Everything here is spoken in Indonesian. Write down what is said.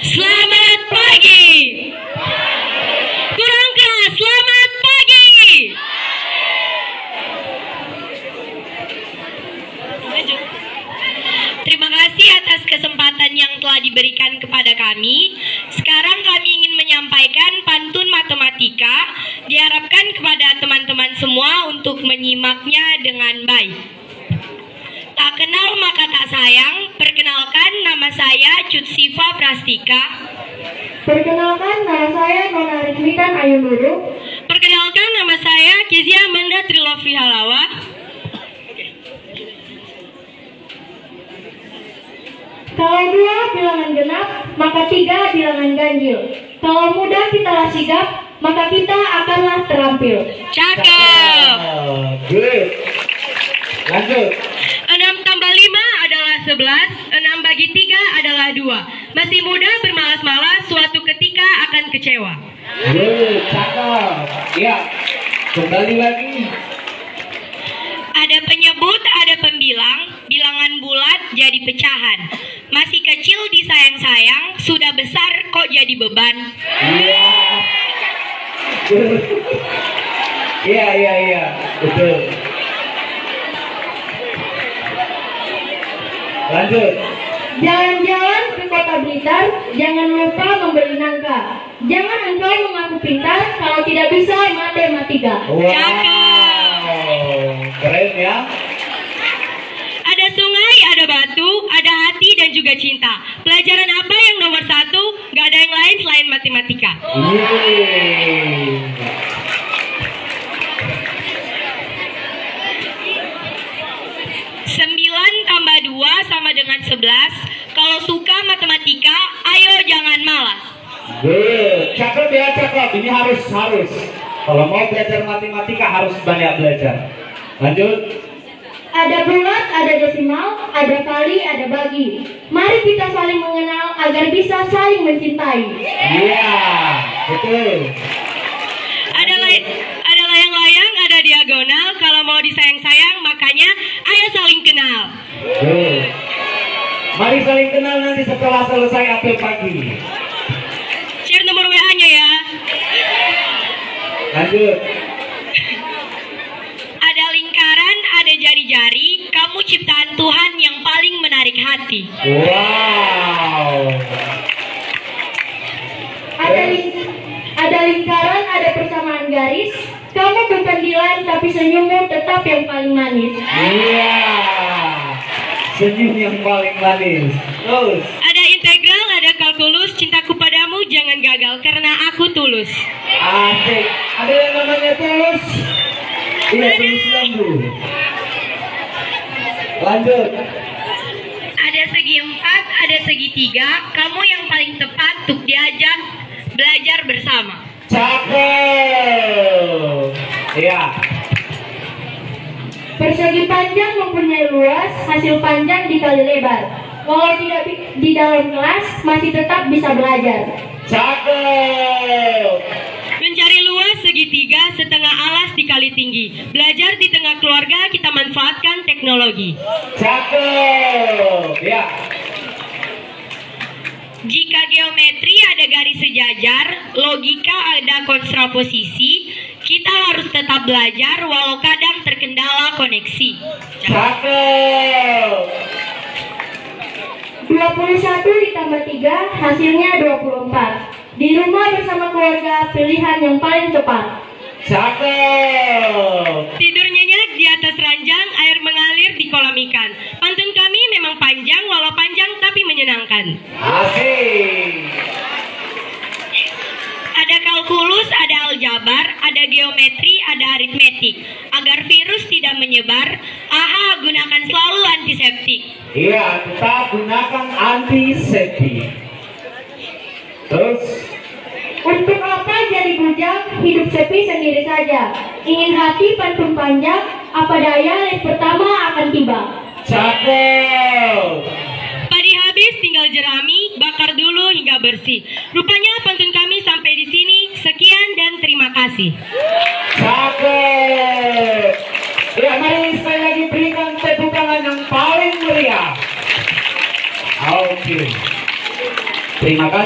Selamat pagi. Kurang keras, selamat pagi. Terima kasih atas kesempatan yang telah diberikan kepada kami. Sekarang kami ingin menyampaikan pantun matematika. Diharapkan kepada teman-teman semua untuk menyimaknya dengan baik. Tak kenal maka tak sayang. Perkenalkan, nama saya Cutsiva Prastika. Perkenalkan, nama saya Nona Rizmitan Ayu Nurul. Perkenalkan, nama saya Kezia Amanda Trilofi Halawa. Kalau 2 bilangan genap, maka 3 bilangan ganjil. Kalau mudah kita sigap, maka kita akanlah terampil. Cakep. Good. Lanjut. 6 tambah 5 adalah 11. 6 bagi 3 adalah 2. Masih muda bermalas-malas, suatu ketika akan kecewa. Good. Cakep. Ya. Kembali lagi. Ada penyebut, ada pembilang. Bilangan bulat jadi pecahan. Masih kecil disayang-sayang, sudah besar kok jadi beban. Iya. Iya. Betul. Lanjut. Jalan-jalan ke kota Blitar, jangan lupa membeli nangka. Jangan engkau mengaku pintar kalau tidak bisa matematika. Cakep. Keren ya. Ada sungai, ada batu, ada hati dan juga cinta. Pelajaran apa yang nomor 1? Gak ada yang lain selain matematika. Yeay. 9 tambah 2 sama dengan 11. Kalau suka matematika, ayo jangan malas. Good. Cakep ya, cakep. Ini harus. Kalau mau belajar matematika harus banyak belajar. Lanjut. Ada bulat, ada desimal, ada kali, ada bagi. Mari kita saling mengenal agar bisa saling mencintai. Iya, betul. Ada layang-layang, ada diagonal. Kalau mau disayang-sayang, makanya ayo saling kenal. Good. Mari saling kenal nanti setelah selesai apel pagi. Share nomor WA-nya ya. Lanjut. Ada lingkaran, ada jari-jari. Kamu ciptaan Tuhan yang paling menarik hati. Wow. Ada lingkaran, ada persamaan garis. Kamu bukan Dilan, tapi senyummu tetap yang paling manis. Iya. Senyum yang paling manis. Terus. Ada integral, ada kalkulus. Cintaku padamu jangan gagal karena aku tulus. Asik. Ada yang namanya tulus. Iya, tulus lambu. Lanjut. Ada segi 4, ada segi 3. Kamu yang paling tepat untuk diajak belajar bersama. Cakep. Iya. Persegi panjang mempunyai luas, hasil panjang dikali lebar. Walau tidak di dalam kelas, masih tetap bisa belajar. Cakep. Mencari luas segitiga, setengah alas dikali tinggi. Belajar di tengah keluarga, kita manfaatkan teknologi. Cakep. Ya. Jika geometri ada garis sejajar, logika ada kontraposisi, kita harus tetap belajar walau kadang terkendala koneksi. Cakep. 21 ditambah 3, hasilnya 24. Di rumah bersama keluarga, pilihan yang paling tepat. Cakep. Tidur nyenyak di atas ranjang, air mengalir di kolam ikan. Pantun kami memang panjang, walau panjang tapi menyenangkan. Asik. Ada kalkulus, ada aljabar, ada geometri, ada aritmetik. Agar virus tidak menyebar, gunakan selalu antiseptik. Iya, tetap gunakan antiseptik. Terus. Untuk apa jadi bujang, hidup sepi sendiri saja. Ingin hati pantun panjang, apa daya les pertama akan tiba. Cakep. Padi habis tinggal jerami, bakar dulu hingga bersih. Rupanya pantun kami sampai di sini. Sekian dan terima kasih. Cakep. Ya, mari sekali lagi berikan tepuk tangan yang paling meriah. Oke. Terima kasih.